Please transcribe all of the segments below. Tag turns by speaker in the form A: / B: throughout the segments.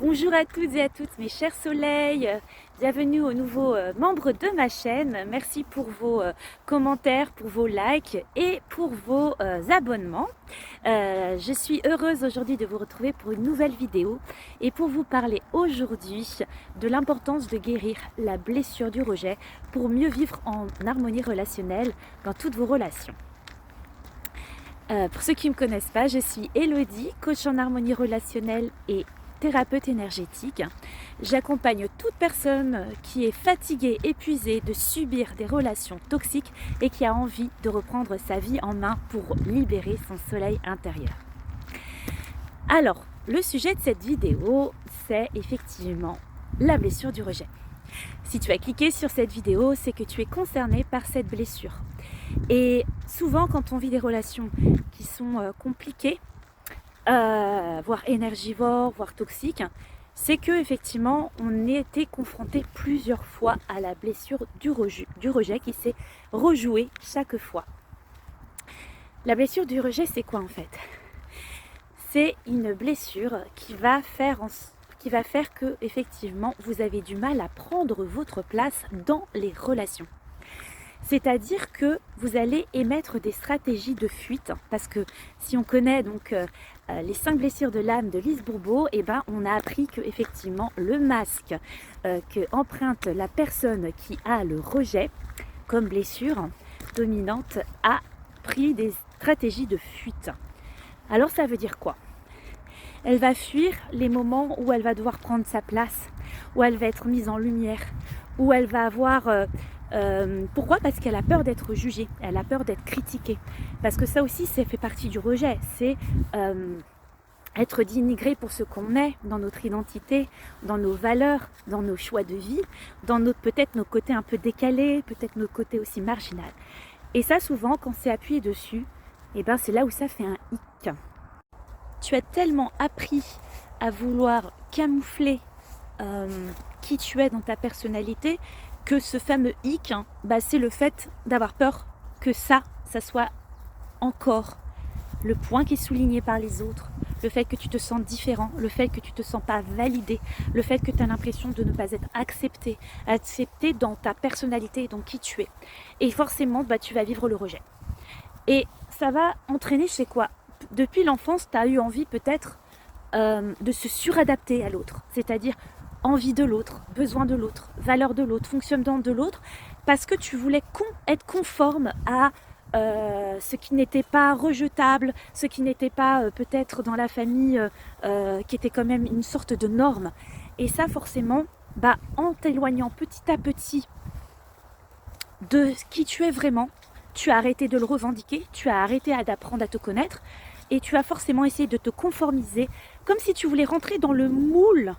A: Bonjour à toutes et à tous mes chers soleils, bienvenue aux nouveaux membres de ma chaîne. Merci pour vos commentaires, pour vos likes et pour vos abonnements. Je suis heureuse aujourd'hui de vous retrouver pour une nouvelle vidéo et pour vous parler aujourd'hui de l'importance de guérir la blessure du rejet pour mieux vivre en harmonie relationnelle dans toutes vos relations. Pour ceux qui ne me connaissent pas, je suis Elodie, coach en harmonie relationnelle et thérapeute énergétique. J'accompagne toute personne qui est fatiguée, épuisée de subir des relations toxiques et qui a envie de reprendre sa vie en main pour libérer son soleil intérieur. Alors, le sujet de cette vidéo, c'est effectivement la blessure du rejet. Si tu as cliqué sur cette vidéo, c'est que tu es concerné par cette blessure. Et souvent, quand on vit des relations qui sont compliquées, voire énergivores, voire toxiques, c'est que effectivement on a été confronté plusieurs fois à la blessure du rejet qui s'est rejouée chaque fois. La blessure du rejet, c'est quoi en fait? C'est une blessure qui va faire que effectivement vous avez du mal à prendre votre place dans les relations. C'est-à-dire que vous allez émettre des stratégies de fuite, parce que si on connaît donc les 5 blessures de l'âme de Lise Bourbeau, on a appris que effectivement le masque que emprunte la personne qui a le rejet comme blessure dominante a pris des stratégies de fuite. Alors ça veut dire quoi? Elle va fuir les moments où elle va devoir prendre sa place, où elle va être mise en lumière, où elle va avoir... pourquoi? Parce qu'elle a peur d'être jugée, elle a peur d'être critiquée. Parce que ça aussi, ça fait partie du rejet. C'est être dénigré pour ce qu'on est, dans notre identité, dans nos valeurs, dans nos choix de vie, dans peut-être nos côtés un peu décalés, peut-être nos côtés aussi marginal. Et ça, souvent, quand c'est appuyé dessus, c'est là où ça fait un hic. Tu as tellement appris à vouloir camoufler qui tu es dans ta personnalité, que ce fameux hic, c'est le fait d'avoir peur que ça soit encore le point qui est souligné par les autres, le fait que tu te sens différent, le fait que tu ne te sens pas validé, le fait que tu as l'impression de ne pas être accepté dans ta personnalité et dans qui tu es. Et forcément, tu vas vivre le rejet. Et ça va entraîner chez quoi? Depuis l'enfance, tu as eu envie peut-être de se suradapter à l'autre, c'est-à-dire envie de l'autre, besoin de l'autre, valeur de l'autre, fonctionnement de l'autre, parce que tu voulais être conforme à ce qui n'était pas rejetable, ce qui n'était pas peut-être dans la famille, qui était quand même une sorte de norme. Et ça forcément, en t'éloignant petit à petit de qui tu es vraiment, tu as arrêté de le revendiquer, tu as arrêté d'apprendre à te connaître, et tu as forcément essayé de te conformiser, comme si tu voulais rentrer dans le moule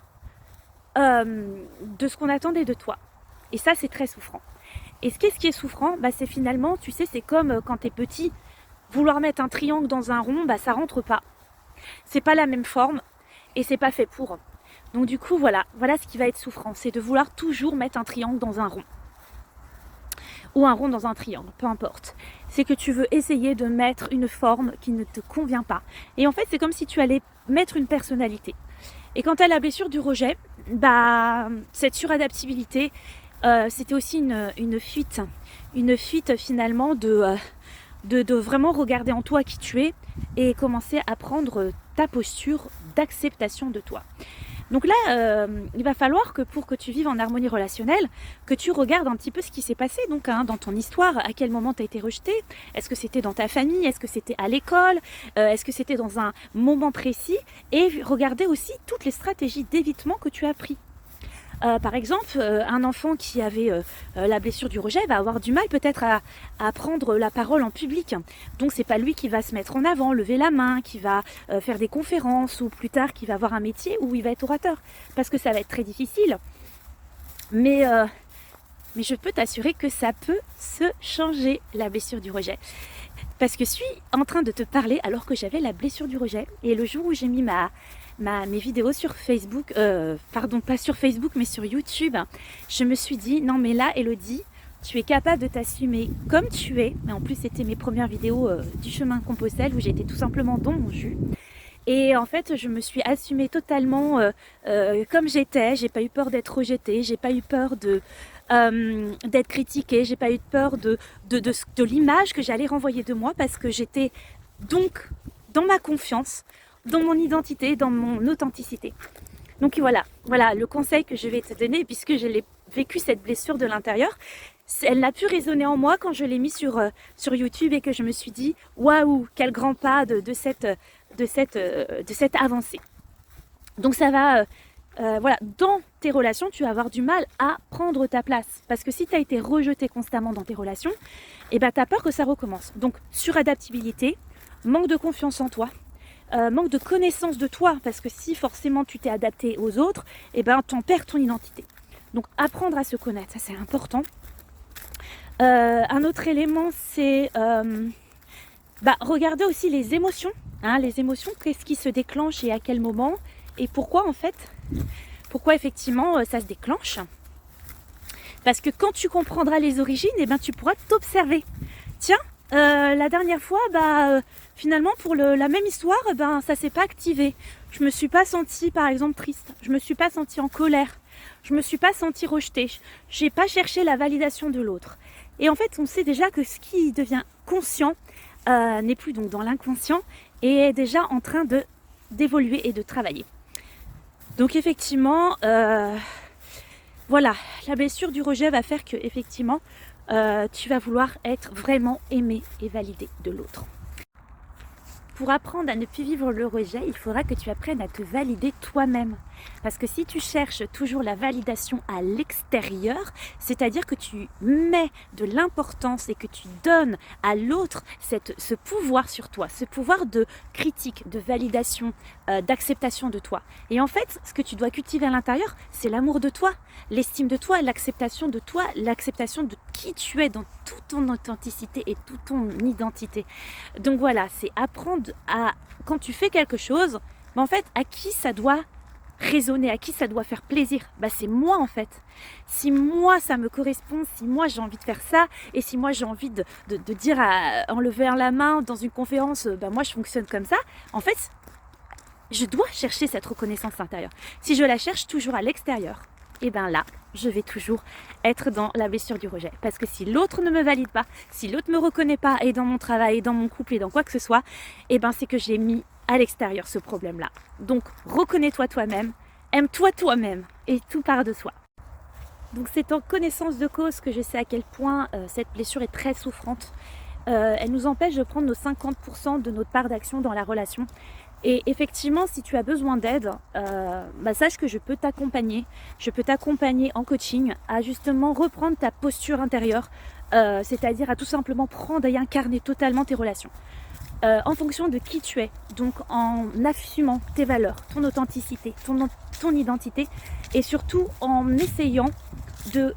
A: de ce qu'on attendait de toi. Et ça, c'est très souffrant. Et ce qui est souffrant, c'est finalement, tu sais, c'est comme quand tu es petit, vouloir mettre un triangle dans un rond, ça rentre pas. C'est pas la même forme et c'est pas fait pour. Donc du coup, voilà ce qui va être souffrant, c'est de vouloir toujours mettre un triangle dans un rond. Ou un rond dans un triangle, peu importe. C'est que tu veux essayer de mettre une forme qui ne te convient pas. Et en fait, c'est comme si tu allais mettre une personnalité. Et quand tu as la blessure du rejet, cette suradaptabilité, c'était aussi une fuite finalement de vraiment regarder en toi qui tu es et commencer à prendre ta posture d'acceptation de toi. Donc là, il va falloir que pour que tu vives en harmonie relationnelle, que tu regardes un petit peu ce qui s'est passé donc dans ton histoire, à quel moment tu as été rejeté, est-ce que c'était dans ta famille, est-ce que c'était à l'école, est-ce que c'était dans un moment précis, et regarder aussi toutes les stratégies d'évitement que tu as pris. Par exemple, un enfant qui avait la blessure du rejet va avoir du mal peut-être à prendre la parole en public. Donc c'est pas lui qui va se mettre en avant, lever la main, qui va faire des conférences, ou plus tard qui va avoir un métier où il va être orateur. Parce que ça va être très difficile. Mais je peux t'assurer que ça peut se changer, la blessure du rejet. Parce que je suis en train de te parler alors que j'avais la blessure du rejet. Et le jour où j'ai mis mes vidéos sur Facebook, pas sur Facebook mais sur YouTube, je me suis dit non mais là Elodie, tu es capable de t'assumer comme tu es. Mais en plus c'était mes premières vidéos du chemin de Compostelle où j'étais tout simplement dans mon jus. Et en fait, je me suis assumée totalement comme j'étais. J'ai pas eu peur d'être rejetée, j'ai pas eu peur d'être critiquée, j'ai pas eu peur de l'image que j'allais renvoyer de moi parce que j'étais donc dans ma confiance, dans mon identité, dans mon authenticité. Donc voilà le conseil que je vais te donner puisque je l'ai vécu cette blessure de l'intérieur. Elle n'a pu résonner en moi quand je l'ai mis sur YouTube et que je me suis dit waouh, quel grand pas de cette avancée. Donc ça va, voilà, dans tes relations, tu vas avoir du mal à prendre ta place. Parce que si tu as été rejeté constamment dans tes relations, et ben, tu as peur que ça recommence. Donc suradaptabilité, manque de confiance en toi, manque de connaissance de toi. Parce que si forcément tu t'es adapté aux autres, et ben, tu en perds ton identité. Donc apprendre à se connaître, ça c'est important. Un autre élément, c'est regarder aussi les émotions. Hein, les émotions, qu'est-ce qui se déclenche et à quel moment et pourquoi en fait. Pourquoi effectivement ça se déclenche. Parce que quand tu comprendras les origines, eh ben, tu pourras t'observer. Tiens, la dernière fois, finalement pour la même histoire, ça s'est pas activé. Je me suis pas sentie par exemple triste, je me suis pas sentie en colère, je me suis pas sentie rejetée, j'ai pas cherché la validation de l'autre. Et en fait, on sait déjà que ce qui devient conscient n'est plus donc dans l'inconscient et est déjà en train d'évoluer et de travailler. Donc effectivement, voilà, la blessure du rejet va faire que effectivement, tu vas vouloir être vraiment aimé et validé de l'autre. Pour apprendre à ne plus vivre le rejet, il faudra que tu apprennes à te valider toi-même. Parce que si tu cherches toujours la validation à l'extérieur, c'est-à-dire que tu mets de l'importance et que tu donnes à l'autre ce pouvoir sur toi, ce pouvoir de critique, de validation, d'acceptation de toi. Et en fait, ce que tu dois cultiver à l'intérieur, c'est l'amour de toi, l'estime de toi, l'acceptation de toi, l'acceptation de qui tu es dans toute ton authenticité et toute ton identité. Donc voilà, c'est apprendre à, quand tu fais quelque chose, en fait, à qui ça doit résonner, à qui ça doit faire plaisir. C'est moi en fait. Si moi ça me correspond, si moi j'ai envie de faire ça, et si moi j'ai envie de dire en lever la main dans une conférence, moi je fonctionne comme ça, en fait, je dois chercher cette reconnaissance intérieure. Si je la cherche toujours à l'extérieur, et là, je vais toujours être dans la blessure du rejet. Parce que si l'autre ne me valide pas, si l'autre ne me reconnaît pas, et dans mon travail, et dans mon couple, et dans quoi que ce soit, c'est que j'ai mis à l'extérieur ce problème-là. Donc, reconnais-toi toi-même, aime-toi toi-même, et tout part de soi. Donc, c'est en connaissance de cause que je sais à quel point cette blessure est très souffrante. Elle nous empêche de prendre nos 50% de notre part d'action dans la relation. Et effectivement, si tu as besoin d'aide, sache que je peux t'accompagner. Je peux t'accompagner en coaching à justement reprendre ta posture intérieure, c'est-à-dire à tout simplement prendre et incarner totalement tes relations. En fonction de qui tu es, donc en assumant tes valeurs, ton authenticité, ton identité, et surtout en essayant de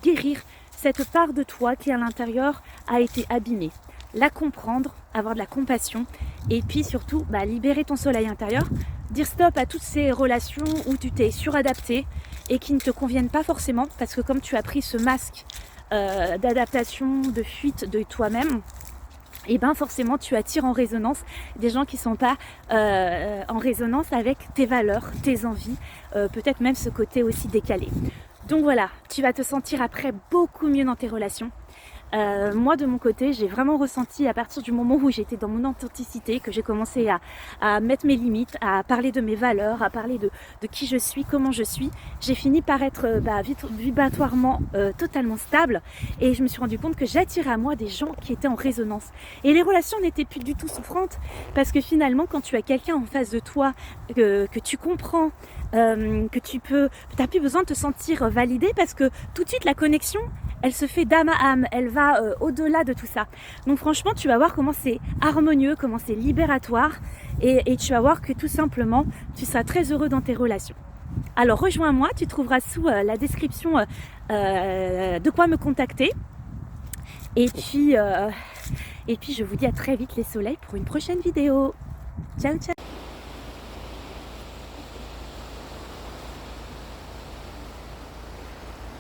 A: guérir cette part de toi qui à l'intérieur a été abîmée. La comprendre, avoir de la compassion, et puis surtout libérer ton soleil intérieur, dire stop à toutes ces relations où tu t'es suradapté et qui ne te conviennent pas forcément, parce que comme tu as pris ce masque d'adaptation, de fuite de toi-même, et forcément tu attires en résonance des gens qui ne sont pas en résonance avec tes valeurs, tes envies, peut-être même ce côté aussi décalé. Donc voilà, tu vas te sentir après beaucoup mieux dans tes relations. Moi de mon côté, j'ai vraiment ressenti à partir du moment où j'étais dans mon authenticité, que j'ai commencé à mettre mes limites, à parler de mes valeurs, à parler de qui je suis, comment je suis, j'ai fini par être vibratoirement totalement stable, et je me suis rendu compte que j'attirais à moi des gens qui étaient en résonance. Et les relations n'étaient plus du tout souffrantes, parce que finalement quand tu as quelqu'un en face de toi que tu comprends, que tu n'as plus besoin de te sentir validé, parce que tout de suite la connexion, elle se fait d'âme à âme, elle va au-delà de tout ça. Donc franchement, tu vas voir comment c'est harmonieux, comment c'est libératoire, et tu vas voir que tout simplement, tu seras très heureux dans tes relations. Alors rejoins-moi, tu trouveras sous la description de quoi me contacter. Et puis je vous dis à très vite les soleils pour une prochaine vidéo. Ciao, ciao.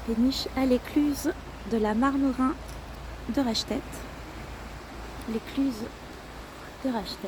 A: Péniche à l'écluse de la Marmerin de Rachtet. L'écluse de Rachtet.